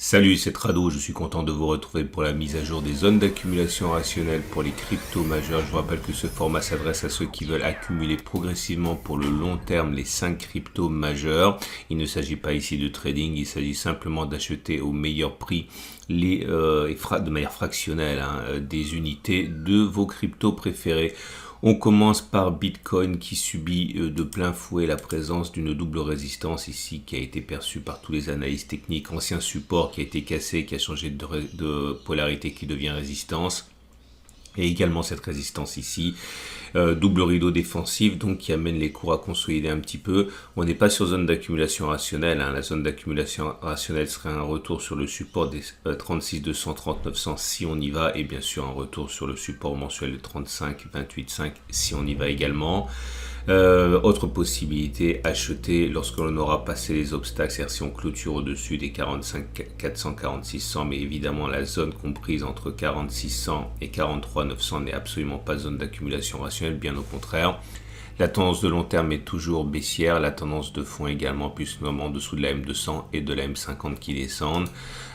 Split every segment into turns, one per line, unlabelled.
Salut, c'est Trado, je suis content de vous retrouver pour la mise à jour des zones d'accumulation rationnelle pour les cryptos majeurs. Je vous rappelle que ce format s'adresse à ceux qui veulent accumuler progressivement pour le long terme les 5 cryptos majeurs. Il ne s'agit pas ici de trading, il s'agit simplement d'acheter au meilleur prix de manière fractionnelle des unités de vos cryptos préférés. On commence par Bitcoin qui subit de plein fouet la présence d'une double résistance ici qui a été perçue par tous les analystes techniques. Ancien support qui a été cassé, qui a changé de polarité, qui devient résistance. Et également cette résistance ici, double rideau défensif, donc qui amène les cours à consolider un petit peu. On n'est pas sur zone d'accumulation rationnelle, la zone d'accumulation rationnelle serait un retour sur le support des 36 200, 39 100 si on y va, et bien sûr un retour sur le support mensuel de 35, 28 5 si on y va également. Autre possibilité, acheter lorsque l'on aura passé les obstacles, c'est-à-dire si on clôture au-dessus des 45 400, 46 100, mais évidemment la zone comprise entre 46 100 et 43 900 n'est absolument pas zone d'accumulation rationnelle, bien au contraire. La tendance de long terme est toujours baissière, la tendance de fond également, plus en dessous de la M200 et de la M50 qui descendent.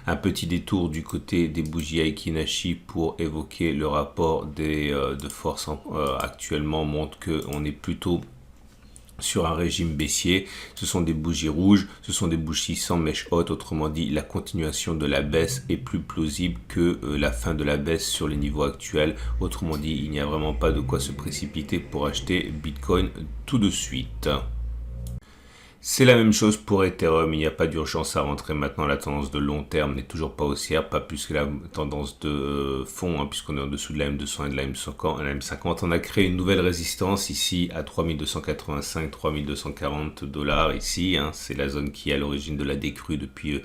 Un petit détour du côté des bougies Aiki Nashi pour évoquer le rapport de force actuellement montre qu'on est plutôt sur un régime baissier. Ce sont des bougies rouges, ce sont des bougies sans mèche haute, autrement dit la continuation de la baisse est plus plausible que la fin de la baisse sur les niveaux actuels. Autrement dit, il n'y a vraiment pas de quoi se précipiter pour acheter Bitcoin tout de suite. C'est la même chose pour Ethereum, il n'y a pas d'urgence à rentrer maintenant, la tendance de long terme n'est toujours pas haussière, pas plus que la tendance de fond, puisqu'on est en dessous de la M200 et de la M50. On a créé une nouvelle résistance ici à 3285, 3240 dollars ici, c'est la zone qui est à l'origine de la décrue depuis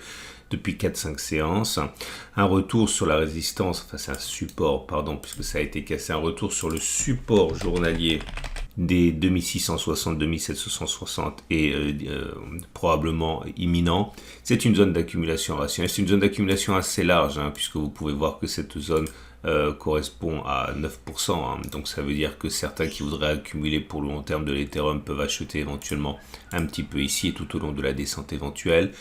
4-5 séances. Un retour sur la résistance, enfin c'est un support, pardon, puisque ça a été cassé, un retour sur le support journalier des 2660, 2760 est probablement imminent. C'est une zone d'accumulation rationnelle. C'est une zone d'accumulation assez large, puisque vous pouvez voir que cette zone correspond à 9%. Donc ça veut dire que certains qui voudraient accumuler pour le long terme de l'Ethereum peuvent acheter éventuellement un petit peu ici et tout au long de la descente éventuelle.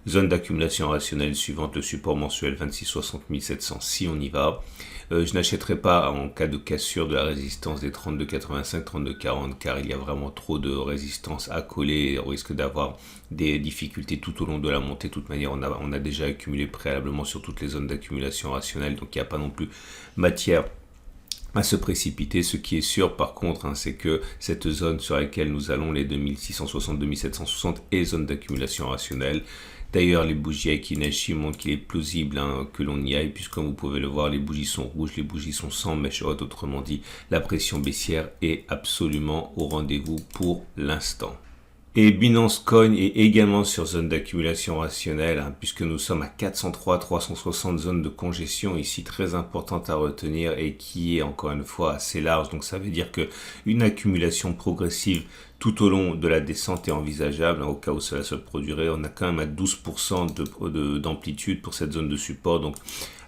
Zone d'accumulation rationnelle suivante, le support mensuel 2660 700 si on y va. Je n'achèterai pas en cas de cassure de la résistance des 32,85, 32,40 car il y a vraiment trop de résistance à coller et on risque d'avoir des difficultés tout au long de la montée. De toute manière, on a déjà accumulé préalablement sur toutes les zones d'accumulation rationnelle, donc il n'y a pas non plus matière à se précipiter. Ce qui est sûr par contre, c'est que cette zone sur laquelle nous allons, les 2660, 2760, est zone d'accumulation rationnelle. D'ailleurs, les bougies Aiki Nashi montrent qu'il est plausible que l'on y aille, puisque comme vous pouvez le voir, les bougies sont rouges, les bougies sont sans mèche haute, autrement dit, la pression baissière est absolument au rendez-vous pour l'instant. Et Binance Coin est également sur zone d'accumulation rationnelle, puisque nous sommes à 403, 360 zones de congestion ici très importante à retenir et qui est encore une fois assez large. Donc ça veut dire que une accumulation progressive tout au long de la descente est envisageable, au cas où cela se produirait. On a quand même à 12% d'amplitude pour cette zone de support, donc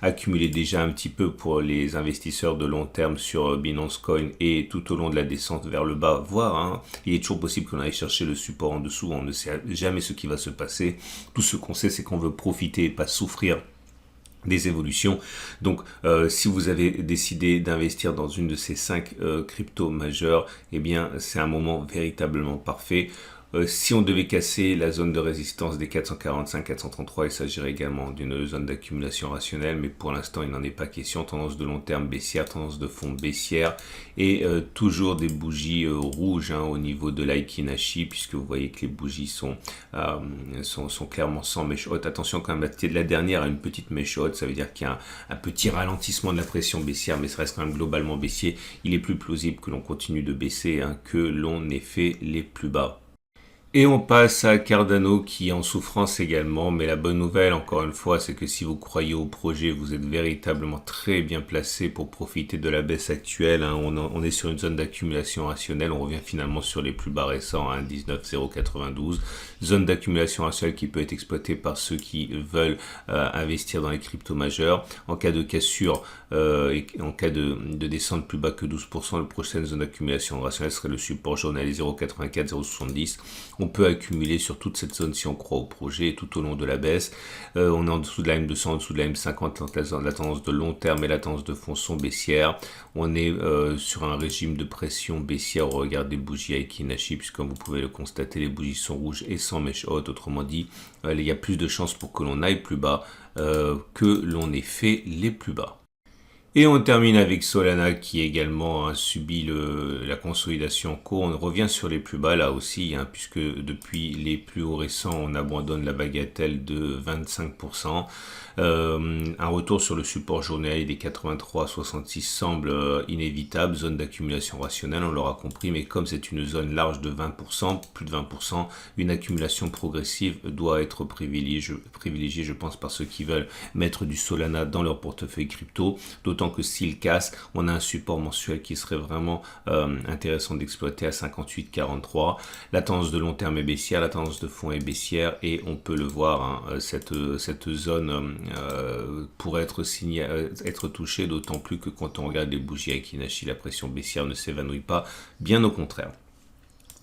accumuler déjà un petit peu pour les investisseurs de long terme sur Binance Coin et tout au long de la descente vers le bas, voire il est toujours possible qu'on aille chercher le support en dessous, on ne sait jamais ce qui va se passer. Tout ce qu'on sait, c'est qu'on veut profiter et pas souffrir des évolutions. Donc si vous avez décidé d'investir dans une de ces 5 cryptos majeures, eh bien c'est un moment véritablement parfait. Si on devait casser la zone de résistance des 445, 433, il s'agirait également d'une zone d'accumulation rationnelle, mais pour l'instant il n'en est pas question. Tendance de long terme baissière, tendance de fond baissière et toujours des bougies rouges au niveau de l'Aiki Nashi, puisque vous voyez que les bougies sont clairement sans mèche haute. Attention quand même, la dernière a une petite mèche haute, ça veut dire qu'il y a un petit ralentissement de la pression baissière, mais ça reste quand même globalement baissier. Il est plus plausible que l'on continue de baisser que l'on ait fait les plus bas. Et on passe à Cardano qui est en souffrance également, mais la bonne nouvelle encore une fois c'est que si vous croyez au projet, vous êtes véritablement très bien placé pour profiter de la baisse actuelle. On est sur une zone d'accumulation rationnelle, on revient finalement sur les plus bas récents, 19,092. Zone d'accumulation rationnelle qui peut être exploitée par ceux qui veulent investir dans les cryptos majeurs. En cas de cassure et en cas de descente plus bas que 12%, la prochaine zone d'accumulation rationnelle serait le support journalier 0,84, 0,70. on peut accumuler sur toute cette zone si on croit au projet tout au long de la baisse. On est en dessous de la M200, en dessous de la M50, la tendance de long terme et la tendance de fond sont baissières. On est sur un régime de pression baissière au regard des bougies Aiki Nashi, puisque comme vous pouvez le constater, les bougies sont rouges et sans mèche haute. Autrement dit, il y a plus de chances pour que l'on aille plus bas que l'on ait fait les plus bas. Et on termine avec Solana qui également a subi la consolidation en cours. On revient sur les plus bas là aussi, puisque depuis les plus hauts récents, on abandonne la bagatelle de 25%. Un retour sur le support journalier des 83,66 semble inévitable. Zone d'accumulation rationnelle, on l'aura compris, mais comme c'est une zone large de 20%, plus de 20%, une accumulation progressive doit être privilégiée, je pense, par ceux qui veulent mettre du Solana dans leur portefeuille crypto. D'autant que s'il casse, on a un support mensuel qui serait vraiment intéressant d'exploiter à 58,43. La tendance de long terme est baissière, la tendance de fond est baissière et on peut le voir, cette zone pourrait être touchée, d'autant plus que quand on regarde les bougies Aiki Nashi, la pression baissière ne s'évanouit pas, bien au contraire.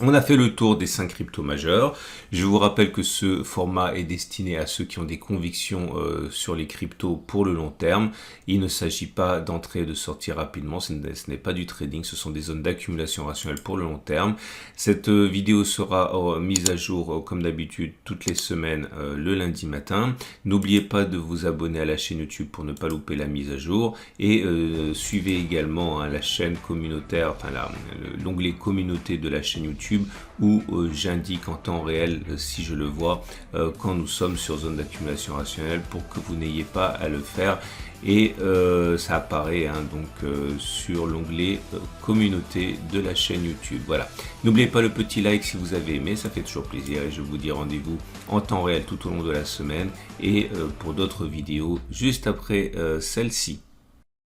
On a fait le tour des 5 cryptos majeurs. Je vous rappelle que ce format est destiné à ceux qui ont des convictions sur les cryptos pour le long terme. Il ne s'agit pas d'entrer et de sortir rapidement. Ce n'est pas du trading. Ce sont des zones d'accumulation rationnelle pour le long terme. Cette vidéo sera mise à jour comme d'habitude toutes les semaines le lundi matin. N'oubliez pas de vous abonner à la chaîne YouTube pour ne pas louper la mise à jour. Et suivez également la chaîne communautaire, enfin l'onglet communauté de la chaîne YouTube, où j'indique en temps réel, si je le vois, quand nous sommes sur zone d'accumulation rationnelle pour que vous n'ayez pas à le faire. Et ça apparaît donc sur l'onglet communauté de la chaîne YouTube. Voilà. N'oubliez pas le petit like si vous avez aimé, ça fait toujours plaisir. Et je vous dis rendez-vous en temps réel tout au long de la semaine et pour d'autres vidéos juste après celle-ci.